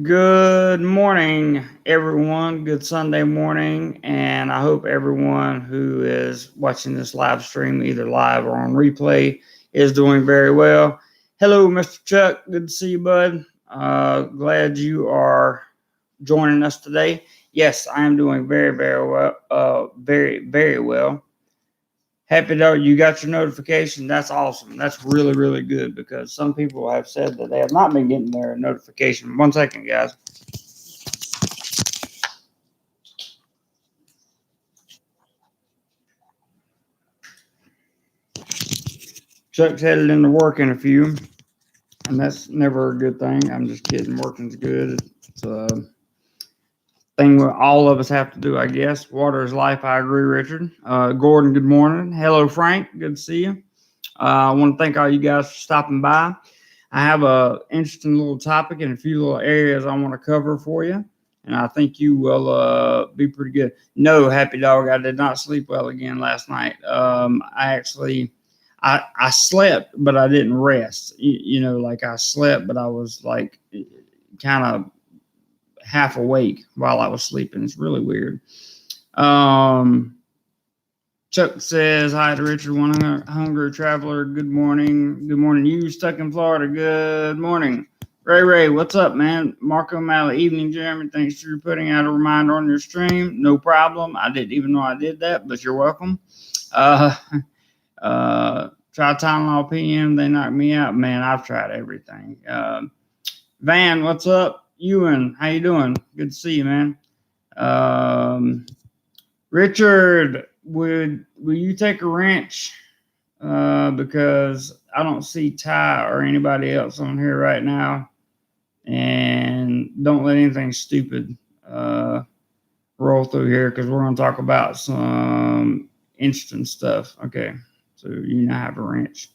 Good morning, everyone. Good Sunday morning, and I hope everyone who is watching this live stream, either live or on replay, is doing very well. Hello, Mr. Chuck. Good to see you, bud. Glad you are joining us today. Yes, I am doing very, very well. Very, very well. Happy that you got your notification. That's awesome. That's really, really good because some people have said that they have not been getting their notification. One second, guys. Chuck's headed into work in a few, and that's never a good thing. I'm just kidding. Working's good. It's a thing all of us have to do, I guess. Water is life. I agree, Richard. Gordon, good morning. Hello, Frank. Good to see you. I want to thank all you guys for stopping by. I have a interesting little topic and a few little areas I want to cover for you, and I think you will be pretty good. No, Happy Dog, I did not sleep well again last night. I slept, but I didn't rest. Like I slept, but I was like kind of half awake while I was sleeping. It's really weird. Chuck says, hi to Richard, one hungry traveler. Good morning. Good morning. You stuck in Florida. Good morning. Ray, what's up, man? Marco Malley, evening, Jeremy. Thanks for putting out a reminder on your stream. No problem. I didn't even know I did that, but you're welcome. Try Tylenol PM. They knocked me out. Man, I've tried everything. Van, what's up? Ewan, how you doing? Good to see you, man. Richard, will you take a wrench? Because I don't see Ty or anybody else on here right now. And don't let anything stupid roll through here because we're going to talk about some interesting stuff. Okay, so you now have a wrench.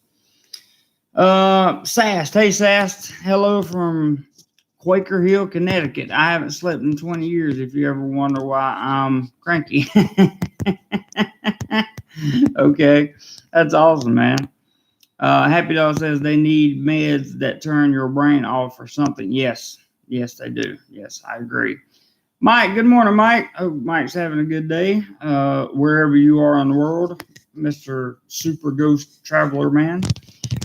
Sast. Hey, Sast. Hello from Quaker Hill, Connecticut. I haven't slept in 20 years if you ever wonder why I'm cranky. Okay, that's awesome, man. Happy Dog says they need meds that turn your brain off or something. Yes, they do. Yes, I agree. Mike, good morning, Mike. Hope Mike's having a good day wherever you are in the world, Mr. Super Ghost Traveler Man.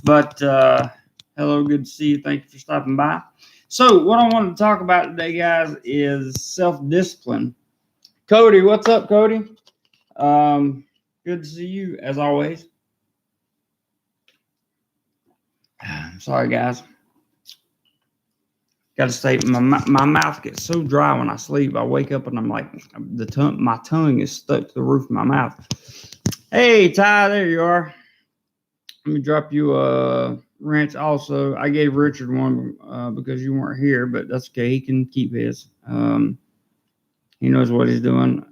But hello, good to see you. Thank you for stopping by. So what I wanted to talk about today, guys, is self-discipline. Cody, what's up, Cody? Good to see you, as always. Sorry, guys. Got to say, my mouth gets so dry when I sleep. I wake up and I'm like, my tongue is stuck to the roof of my mouth. Hey, Ty, there you are. Let me drop you a wrench. Also, I gave Richard one because you weren't here, but that's okay. He can keep his. He knows what he's doing.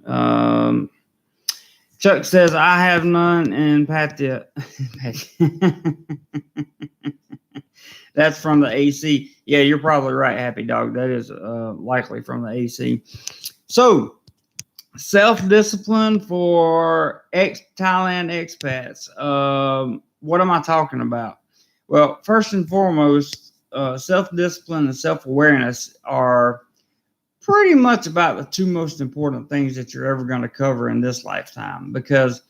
Chuck says, I have none, and Patia. That's from the AC. Yeah, you're probably right, Happy Dog. That is likely from the AC. So, self-discipline for Thailand expats. What am I talking about? Well, first and foremost, self-discipline and self-awareness are pretty much about the two most important things that you're ever going to cover in this lifetime. Because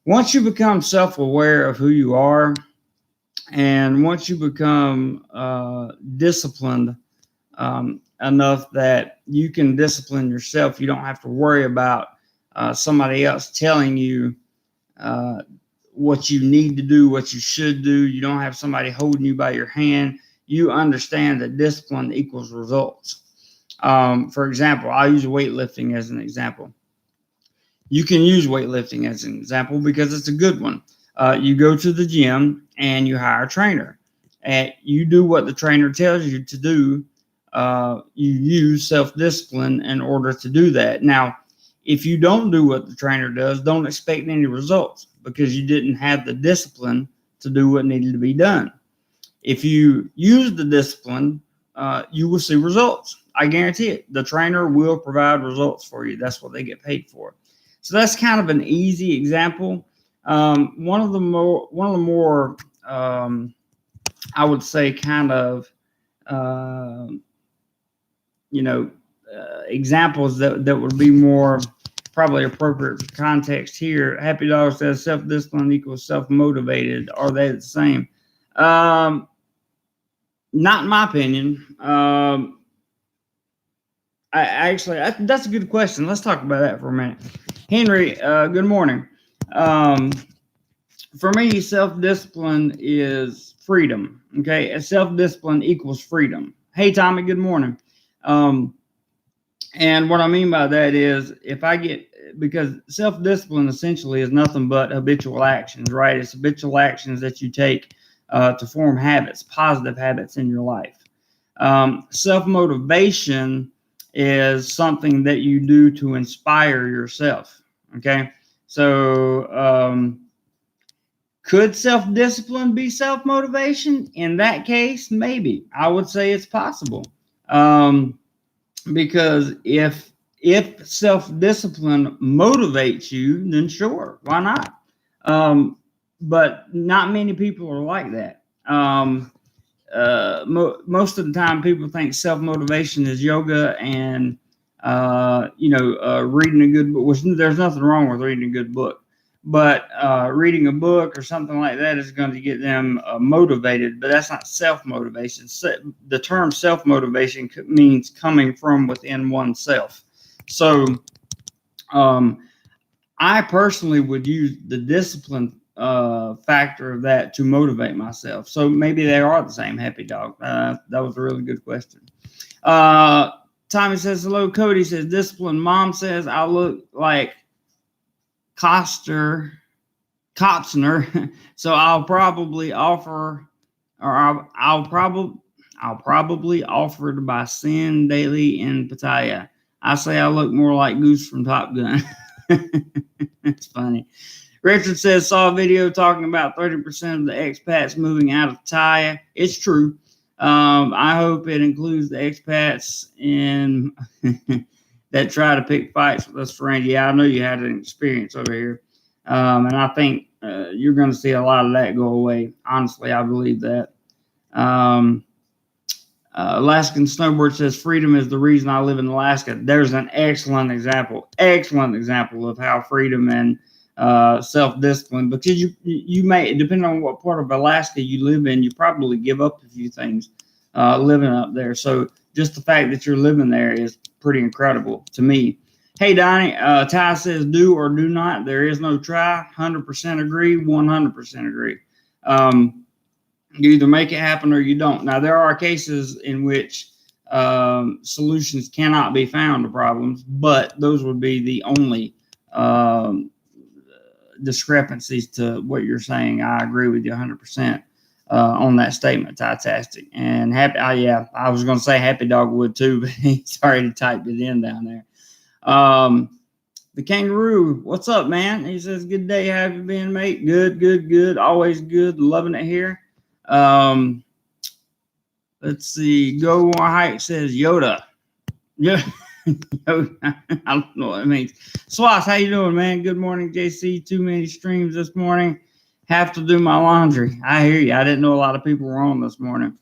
once you become self-aware of who you are, and once you become disciplined enough that you can discipline yourself, you don't have to worry about somebody else telling you what you need to do, what you should do. You don't have somebody holding you by your hand. You understand that discipline equals results. For example, I'll use weightlifting as an example. You can use weightlifting as an example because it's a good one. You go to the gym and you hire a trainer. And you do what the trainer tells you to do. You use self-discipline in order to do that. Now, if you don't do what the trainer does, don't expect any results because you didn't have the discipline to do what needed to be done. If you use the discipline, you will see results. I guarantee it. The trainer will provide results for you. That's what they get paid for. So that's kind of an easy example. One of the more I would say kind of examples that would be more probably appropriate for context here. Happy Dog says self-discipline equals self-motivated. Are they the same? Not in my opinion. That's a good question. Let's talk about that for a minute. Henry, good morning. For me, self-discipline is freedom. Okay, self-discipline equals freedom. Hey, Tommy, good morning. And what I mean by that is because self-discipline essentially is nothing but habitual actions, right? It's habitual actions that you take to form habits, positive habits in your life. Self-motivation is something that you do to inspire yourself. Okay. So, could self-discipline be self-motivation? In that case, maybe. I would say it's possible. Because if self-discipline motivates you, then sure, why not? But not many people are like that. Most of the time, people think self-motivation is yoga and reading a good book. Which there's nothing wrong with reading a good book, but reading a book or something like that is going to get them motivated. But that's not self-motivation. The term self-motivation means coming from within oneself. So I personally would use the discipline factor of that to motivate myself. So maybe they are the same. Happy Dog. That was a really good question. Tommy says hello. Cody says discipline. Mom says I look like Kotzner, so I'll probably offer offered by Sin Daily in Pattaya. I say I look more like Goose from Top Gun. It's funny. Richard says, saw a video talking about 30% of the expats moving out of Pattaya. It's true. I hope it includes the expats in that try to pick fights with us friends. Yeah, I know you had an experience over here. And I think you're going to see a lot of that go away. Honestly, I believe that. Alaskan Snowboard says, freedom is the reason I live in Alaska. There's an excellent example of how freedom and self-discipline, because you may, depending on what part of Alaska you live in, you probably give up a few things living up there. So just the fact that you're living there is pretty incredible to me. Hey, Donnie, Ty says, do or do not. There is no try. 100% agree. 100% agree. You either make it happen or you don't. Now, there are cases in which solutions cannot be found to problems, but those would be the only discrepancies to what you're saying. I agree with you 100% on that statement, Tytastic. And I was going to say Happy Dog would too, but he's already typed it in down there. The Kangaroo, what's up, man? He says, good day. How have you been, mate? Good. Always good. Loving it here. Let's see. Go More Height says Yoda. Yeah. I don't know what it means. Swass, how you doing, man? Good morning, JC. Too many streams this morning. Have to do my laundry. I hear you. I didn't know a lot of people were on this morning.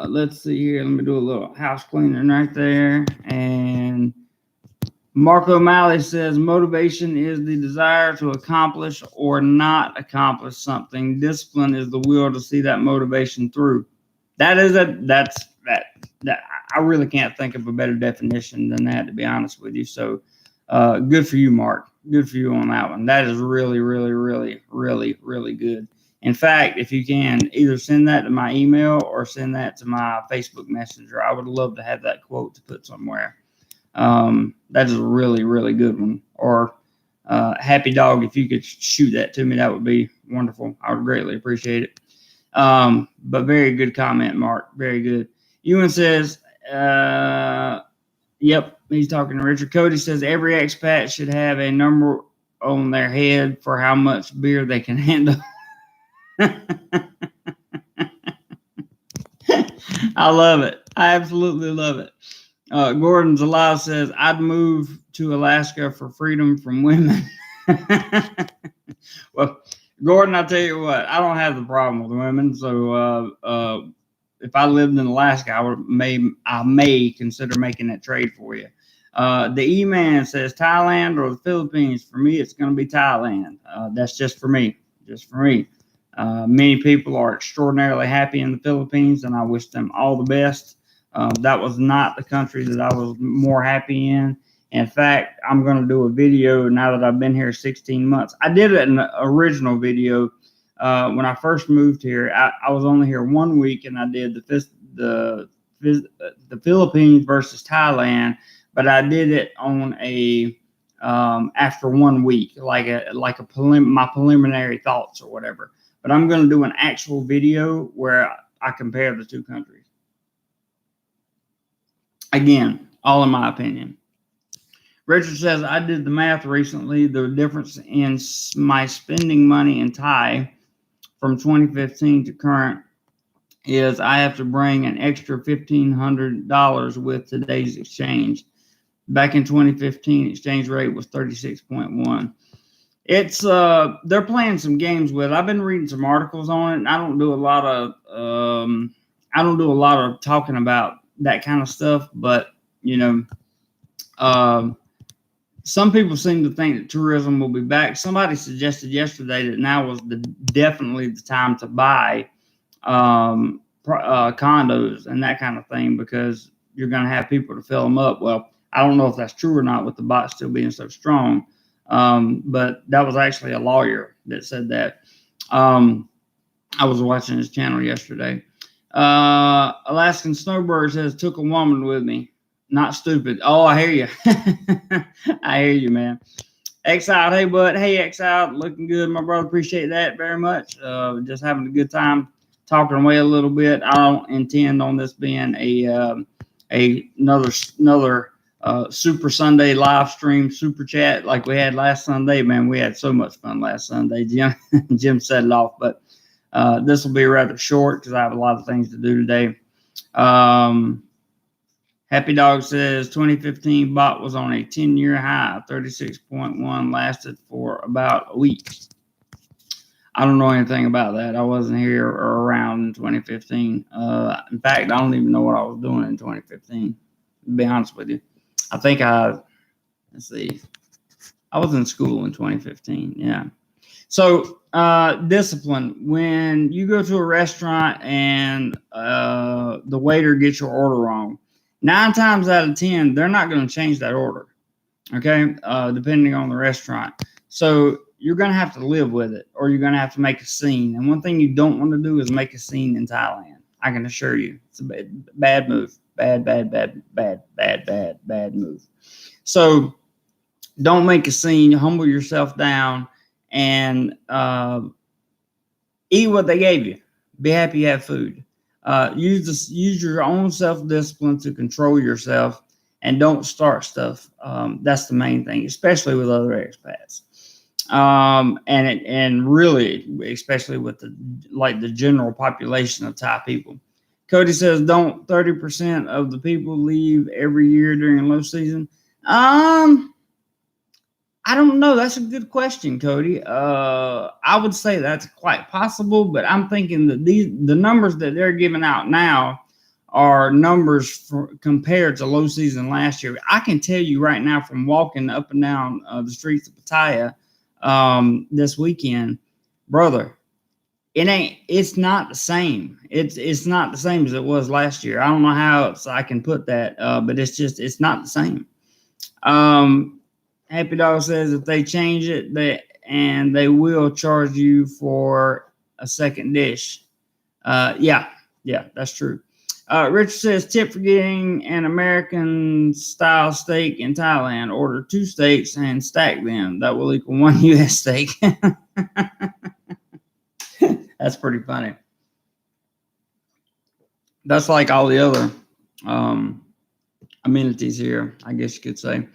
Let's see here. Let me do a little house cleaning right there. And Marco Malley says motivation is the desire to accomplish or not accomplish something. Discipline is the will to see that motivation through. I really can't think of a better definition than that, to be honest with you. So good for you, Mark. Good for you on that one. That is really, really, really, really, really good. In fact, if you can, either send that to my email or send that to my Facebook Messenger. I would love to have that quote to put somewhere. That is a really, really good one. Or Happy Dog, if you could shoot that to me, that would be wonderful. I would greatly appreciate it. But very good comment, Mark. Very good. Ewan says, yep, he's talking to Richard. Cody says every expat should have a number on their head for how much beer they can handle. I love it. I absolutely love it. Gordon Zalal says, I'd move to Alaska for freedom from women. Well, Gordon, I'll tell you what, I don't have the problem with women. So if I lived in Alaska, I may consider making that trade for you. The E-Man says Thailand or the Philippines. For me, it's going to be Thailand. That's just for me. Just for me. Many people are extraordinarily happy in the Philippines, and I wish them all the best. That was not the country that I was more happy in. In fact, I'm going to do a video now that I've been here 16 months. I did an original video when I first moved here. I was only here 1 week, and I did the Philippines versus Thailand, but I did it on a after 1 week, like my preliminary thoughts or whatever. But I'm going to do an actual video where I compare the two countries. Again, all in my opinion. Richard says, I did the math recently. The difference in my spending money in Thai from 2015 to current is I have to bring an extra $1,500 with today's exchange. Back in 2015, exchange rate was 36.1. It's they're playing some games with it. I've been reading some articles on it, and I don't do a lot of talking about that kind of stuff, but you know, some people seem to think that tourism will be back. Somebody suggested yesterday that now was definitely the time to buy condos and that kind of thing, because you're going to have people to fill them up. Well, I don't know if that's true or not with the baht still being so strong, but that was actually a lawyer that said that. I was watching his channel yesterday. Alaskan Snowbird says, took a woman with me. Not stupid. Oh, I hear you. I hear you, man. Exiled, hey, bud. Hey, Exiled. Looking good, my brother. Appreciate that very much. Just having a good time talking away a little bit. I don't intend on this being another Super Sunday live stream, super chat like we had last Sunday. Man, we had so much fun last Sunday. Jim set it off, but this will be rather short because I have a lot of things to do today. Happy Dog says 2015 bot was on a 10-year high. 36.1 lasted for about a week. I don't know anything about that. I wasn't here or around in 2015. In fact, I don't even know what I was doing in 2015, to be honest with you. I think let's see. I was in school in 2015. Yeah. So, discipline. When you go to a restaurant and the waiter gets your order wrong, 9 times out of 10, they're not going to change that order, okay, depending on the restaurant. So you're going to have to live with it, or you're going to have to make a scene. And one thing you don't want to do is make a scene in Thailand. I can assure you. It's a bad move. Bad move. So don't make a scene. Humble yourself down and eat what they gave you. Be happy you have food. Use your own self-discipline to control yourself, and don't start stuff. That's the main thing, especially with other expats. And really, especially with the general population of Thai people. Cody says, don't 30% of the people leave every year during low season? I don't know. That's a good question, Cody. I would say that's quite possible, but I'm thinking that the numbers that they're giving out now are numbers compared to low season last year. I can tell you right now from walking up and down the streets of Pattaya this weekend, brother, it's not the same. It's not the same as it was last year. I don't know how else I can put that, but it's not the same. Happy Dog says if they change it, they will charge you for a second dish. Yeah, that's true. Richard says tip for getting an American style steak in Thailand. Order 2 steaks and stack them. That will equal 1 U.S. steak. That's pretty funny. That's like all the other amenities here, I guess you could say.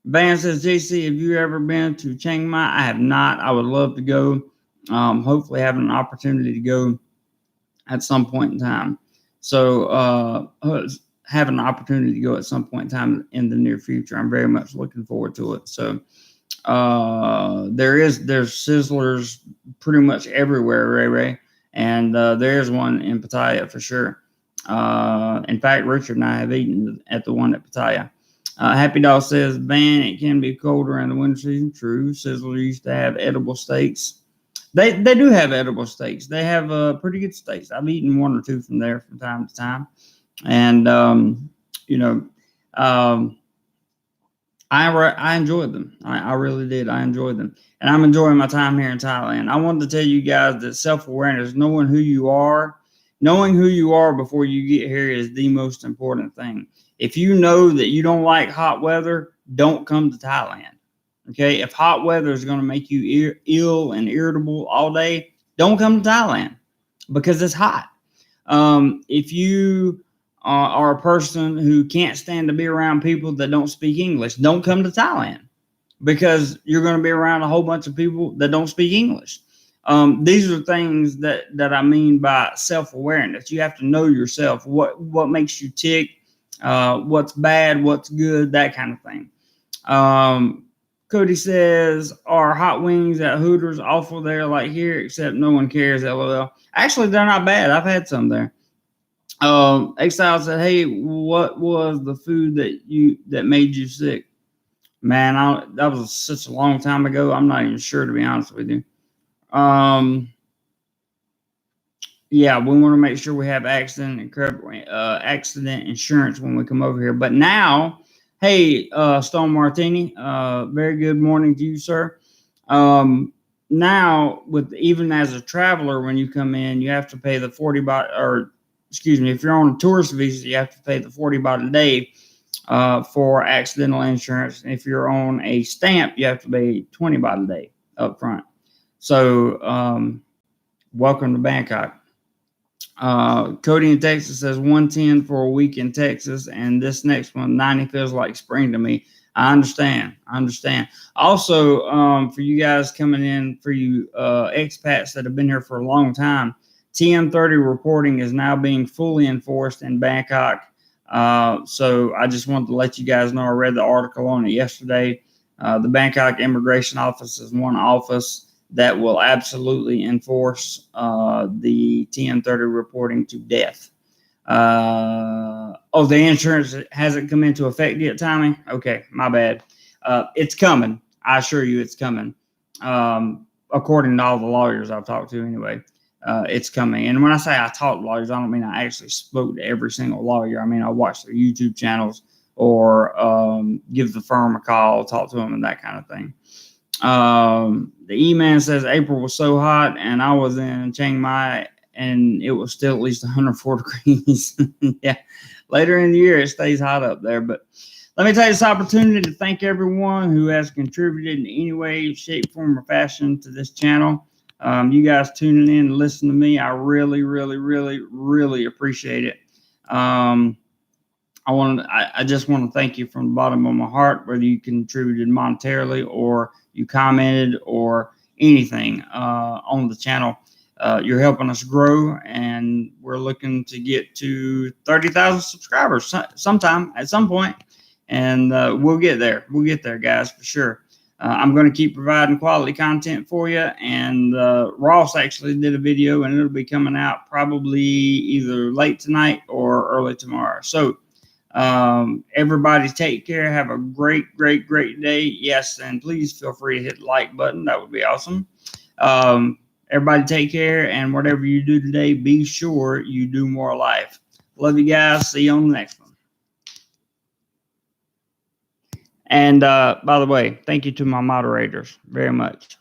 Van says, JC, have you ever been to Chiang Mai? I have not. I would love to go. Hopefully having an opportunity to go at some point in time. So having an opportunity to go at some point in time in the near future. I'm very much looking forward to it. So there's Sizzlers pretty much everywhere, Ray. And there's one in Pattaya for sure. In fact, Richard and I have eaten at the one at Pattaya. Happy Dog says, Van, it can be colder in the winter season. True. Sizzler used to have edible steaks. They do have edible steaks. They have pretty good steaks. I've eaten one or two from there from time to time. And, you know, I enjoyed them. I really did. I enjoyed them. And I'm enjoying my time here in Thailand. I wanted to tell you guys that self-awareness, knowing who you are before you get here is the most important thing. If you know that you don't like hot weather, don't come to Thailand. Okay? If hot weather is going to make you ill and irritable all day, don't come to Thailand because it's hot. If you are a person who can't stand to be around people that don't speak English, don't come to Thailand because you're going to be around a whole bunch of people that don't speak English. These are things that I mean by self-awareness. You have to know yourself, what makes you tick, what's bad, what's good, that kind of thing. Cody says, are hot wings at Hooters awful there like here, except no one cares, LOL. Actually, they're not bad. I've had some there. Exile said, hey, what was the food that made you sick? Man, that was such a long time ago. I'm not even sure, to be honest with you. Yeah, we want to make sure we have accident insurance when we come over here. But now, hey, Stone Martini, very good morning to you, sir. Now, even as a traveler, when you come in, you have to pay the 40 baht, or excuse me, if you're on a tourist visa, you have to pay the 40 baht a day for accidental insurance. And if you're on a stamp, you have to pay 20 baht a day up front. So, welcome to Bangkok. Cody in Texas says 110 for a week in Texas, and this next one, 90 feels like spring to me. I understand. Also, for you guys coming in, for you expats that have been here for a long time, TM30 reporting is now being fully enforced in Bangkok. So I just wanted to let you guys know, I read the article on it yesterday. The Bangkok Immigration Office is one office that will absolutely enforce the TM30 reporting to death. The insurance hasn't come into effect yet, Tommy? Okay, my bad. It's coming. I assure you it's coming. According to all the lawyers I've talked to anyway, it's coming. And when I say I talk to lawyers, I don't mean I actually spoke to every single lawyer. I mean, I watch their YouTube channels or give the firm a call, talk to them and that kind of thing. The E-Man says April was so hot and I was in Chiang Mai and it was still at least 104 degrees. Yeah. Later in the year, it stays hot up there. But let me take this opportunity to thank everyone who has contributed in any way, shape, form, or fashion to this channel. You guys tuning in and listening to me, I really, really, really, really appreciate it. I just want to thank you from the bottom of my heart, whether you contributed monetarily or you commented or anything on the channel. You're helping us grow, and we're looking to get to 30,000 subscribers sometime at some point, and we'll get there. We'll get there, guys, for sure. I'm going to keep providing quality content for you, and Ross actually did a video, and it'll be coming out probably either late tonight or early tomorrow. So everybody take care. Have a great day. Yes, and please feel free to hit the like button. That would be awesome. Everybody take care, and whatever you do today, be sure you do more life. Love you guys. See you on the next one. And by the way, thank you to my moderators very much.